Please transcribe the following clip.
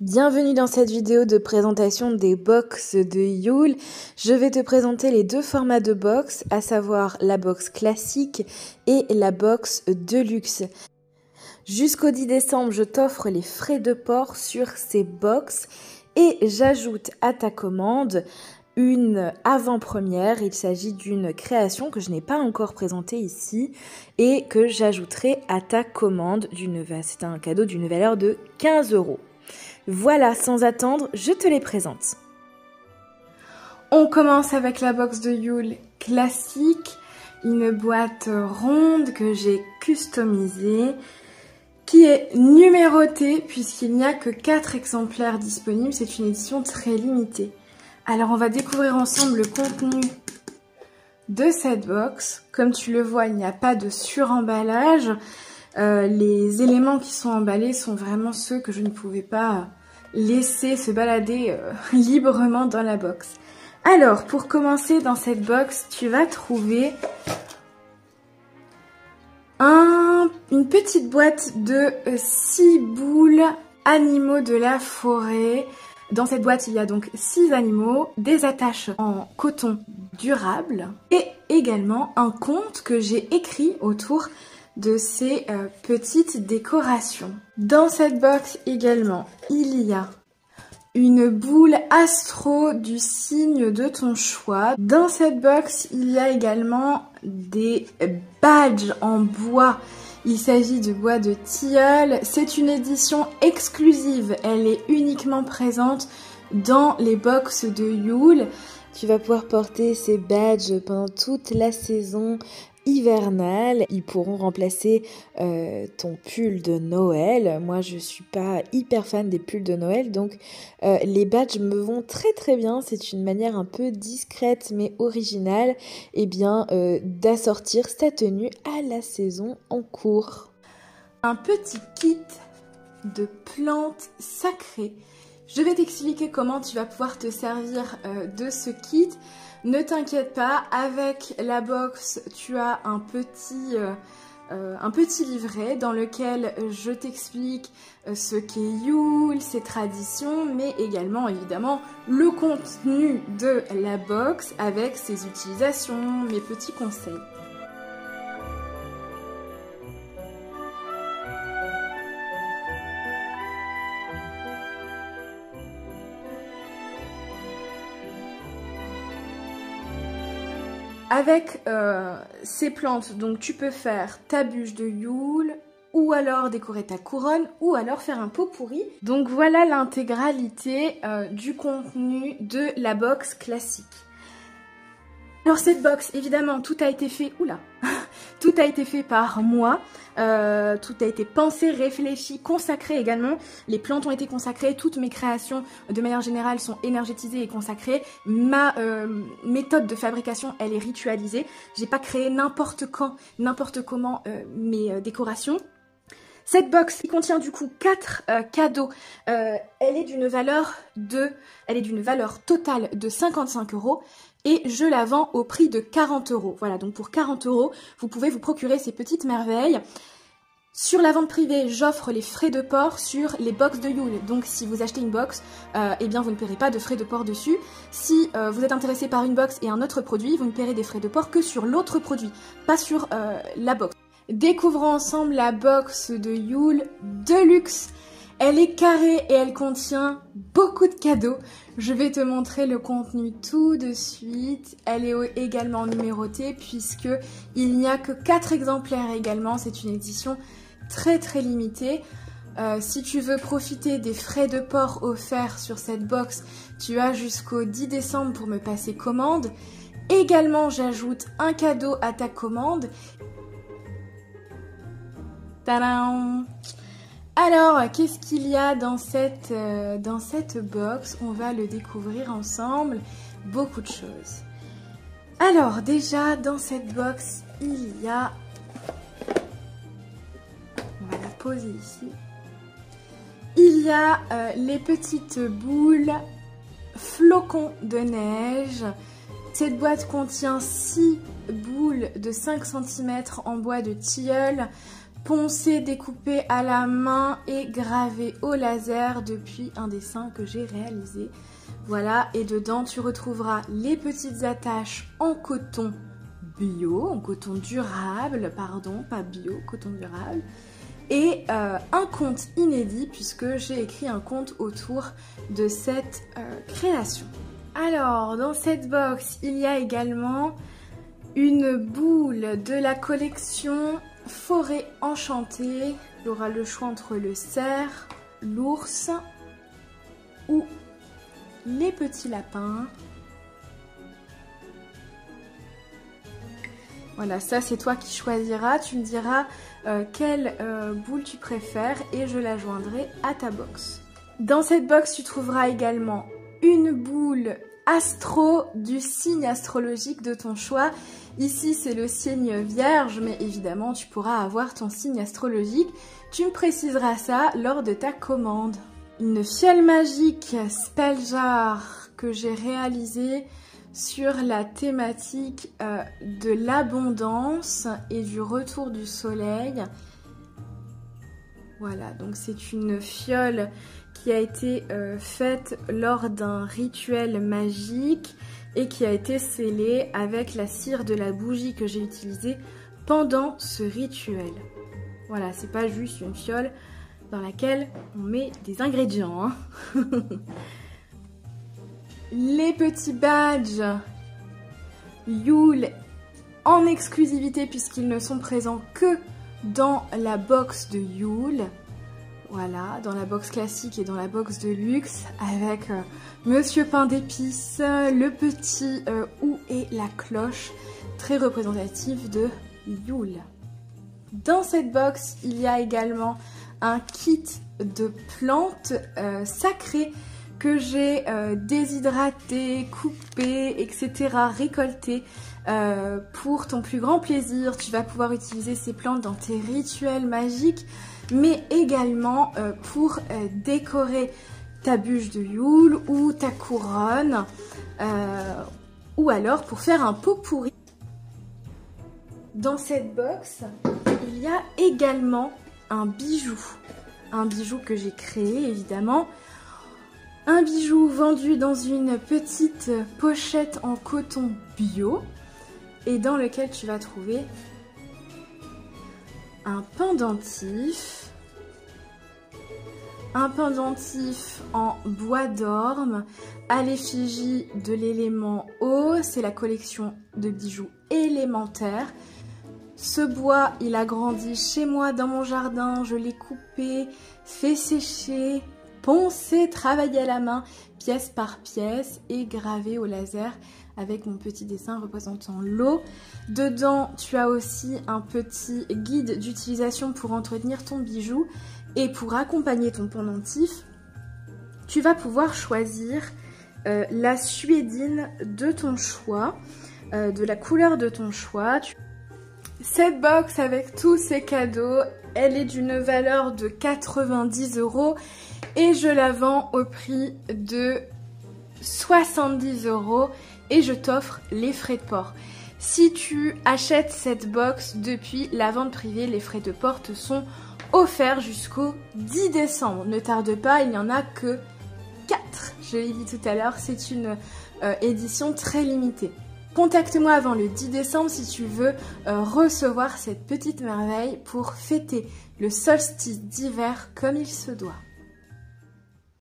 Bienvenue dans cette vidéo de présentation des box de Yule. Je vais te présenter les deux formats de box, à savoir la box classique et la box deluxe. Jusqu'au 10 décembre, je t'offre les frais de port sur ces box et j'ajoute à ta commande une avant-première. Il s'agit d'une création que je n'ai pas encore présentée ici et que j'ajouterai à ta commande. C'est un cadeau d'une valeur de 15 €. Voilà, sans attendre, je te les présente. On commence avec la box de Yule classique, une boîte ronde que j'ai customisée, qui est numérotée puisqu'il n'y a que 4 exemplaires disponibles. C'est une édition très limitée. Alors on va découvrir ensemble le contenu de cette box. Comme tu le vois, il n'y a pas de suremballage. Les éléments qui sont emballés sont vraiment ceux que je ne pouvais pas laisser se balader librement dans la box. Alors, pour commencer dans cette box, tu vas trouver une petite boîte de 6 boules animaux de la forêt. Dans cette boîte, il y a donc 6 animaux, des attaches en coton durable et également un conte que j'ai écrit autour de ces petites décorations. Dans cette box également, il y a une boule astro du signe de ton choix. Dans cette box, il y a également des badges en bois. Il s'agit de bois de tilleul. C'est une édition exclusive. Elle est uniquement présente dans les box de Yule. Tu vas pouvoir porter ces badges pendant toute la saison hivernale. Ils pourront remplacer ton pull de Noël. Moi, je suis pas hyper fan des pulls de Noël, donc les badges me vont très bien. C'est une manière un peu discrète mais originale, d'assortir sa tenue à la saison en cours. Un petit kit de plantes sacrées. Je vais t'expliquer comment tu vas pouvoir te servir de ce kit. Ne t'inquiète pas, avec la box, tu as un petit livret dans lequel je t'explique ce qu'est Yule, ses traditions, mais également évidemment le contenu de la box avec ses utilisations, mes petits conseils. Avec ces plantes, donc tu peux faire ta bûche de Yule, ou alors décorer ta couronne, ou alors faire un pot pourri. Donc voilà l'intégralité du contenu de la box classique. Alors cette box, évidemment, tout a été fait, tout a été fait par moi, tout a été pensé, réfléchi, consacré également. Les plantes ont été consacrées, toutes mes créations de manière générale sont énergétisées et consacrées. Ma méthode de fabrication, elle est ritualisée. J'ai pas créé n'importe quand, n'importe comment mes décorations. Cette box qui contient du coup 4 cadeaux, elle est d'une valeur totale de 55 € et je la vends au prix de 40 €. Voilà, donc pour 40 €, vous pouvez vous procurer ces petites merveilles. Sur la vente privée, j'offre les frais de port sur les box de Yule. Donc si vous achetez une box, vous ne paierez pas de frais de port dessus. Si vous êtes intéressé par une box et un autre produit, vous ne paierez des frais de port que sur l'autre produit, pas sur la box. Découvrons ensemble la box de Yule Deluxe. Elle est carrée et elle contient beaucoup de cadeaux. Je vais te montrer le contenu tout de suite. Elle est également numérotée puisque il n'y a que 4 exemplaires également. C'est une édition très limitée. Si tu veux profiter des frais de port offerts sur cette box, tu as jusqu'au 10 décembre pour me passer commande. Également, j'ajoute un cadeau à ta commande. Tadam! Alors, qu'est-ce qu'il y a dans cette box? On va le découvrir ensemble. Beaucoup de choses. Alors, déjà, dans cette box, il y a... On va la poser ici. Il y a les petites boules flocons de neige. Cette boîte contient 6 boules de 5 cm en bois de tilleul. poncé, découpé à la main et gravé au laser depuis un dessin que j'ai réalisé. Voilà, et dedans tu retrouveras les petites attaches en coton bio, en coton durable, pardon, pas bio, coton durable. Et un conte inédit puisque j'ai écrit un conte autour de cette création. Alors, dans cette box, il y a également une boule de la collection Forêt Enchantée. Il y aura le choix entre le cerf, l'ours ou les petits lapins. Voilà, ça c'est toi qui choisiras. Tu me diras quelle boule tu préfères et je la joindrai à ta box. Dans cette box, tu trouveras également une boule astro du signe astrologique de ton choix. Ici, c'est le signe vierge, mais évidemment, tu pourras avoir ton signe astrologique. Tu me préciseras ça lors de ta commande. Une fiole magique Spelljar que j'ai réalisée sur la thématique de l'abondance et du retour du soleil. Voilà, donc c'est une fiole qui a été faite lors d'un rituel magique et qui a été scellée avec la cire de la bougie que j'ai utilisée pendant ce rituel. Voilà, c'est pas juste une fiole dans laquelle on met des ingrédients, hein. Les petits badges Yule en exclusivité puisqu'ils ne sont présents que dans la box de Yule. Voilà, dans la box classique et dans la box de luxe avec Monsieur Pain d'épices, le petit ou et la cloche, très représentatif de Yule. Dans cette box, il y a également un kit de plantes sacrées que j'ai déshydraté, coupé, etc., récolté pour ton plus grand plaisir. Tu vas pouvoir utiliser ces plantes dans tes rituels magiques, mais également pour décorer ta bûche de Yule ou ta couronne, ou alors pour faire un pot pourri. Dans cette box, il y a également un bijou que j'ai créé évidemment. Un bijou vendu dans une petite pochette en coton bio et dans lequel tu vas trouver un pendentif en bois d'orme à l'effigie de l'élément eau. C'est la collection de bijoux élémentaires. Ce bois, il a grandi chez moi dans mon jardin. Je l'ai coupé, fait sécher, poncé, travaillé à la main, pièce par pièce et gravé au laser avec mon petit dessin représentant l'eau. Dedans, tu as aussi un petit guide d'utilisation pour entretenir ton bijou et pour accompagner ton pendentif. Tu vas pouvoir choisir la suédine de ton choix, de la couleur de ton choix. Cette box avec tous ces cadeaux, elle est d'une valeur de 90 € et je la vends au prix de 70 € et je t'offre les frais de port. Si tu achètes cette box depuis la vente privée, les frais de port te sont offerts jusqu'au 10 décembre. Ne tarde pas, il n'y en a que 4. Je l'ai dit tout à l'heure, c'est une édition très limitée. Contacte-moi avant le 10 décembre si tu veux recevoir cette petite merveille pour fêter le solstice d'hiver comme il se doit.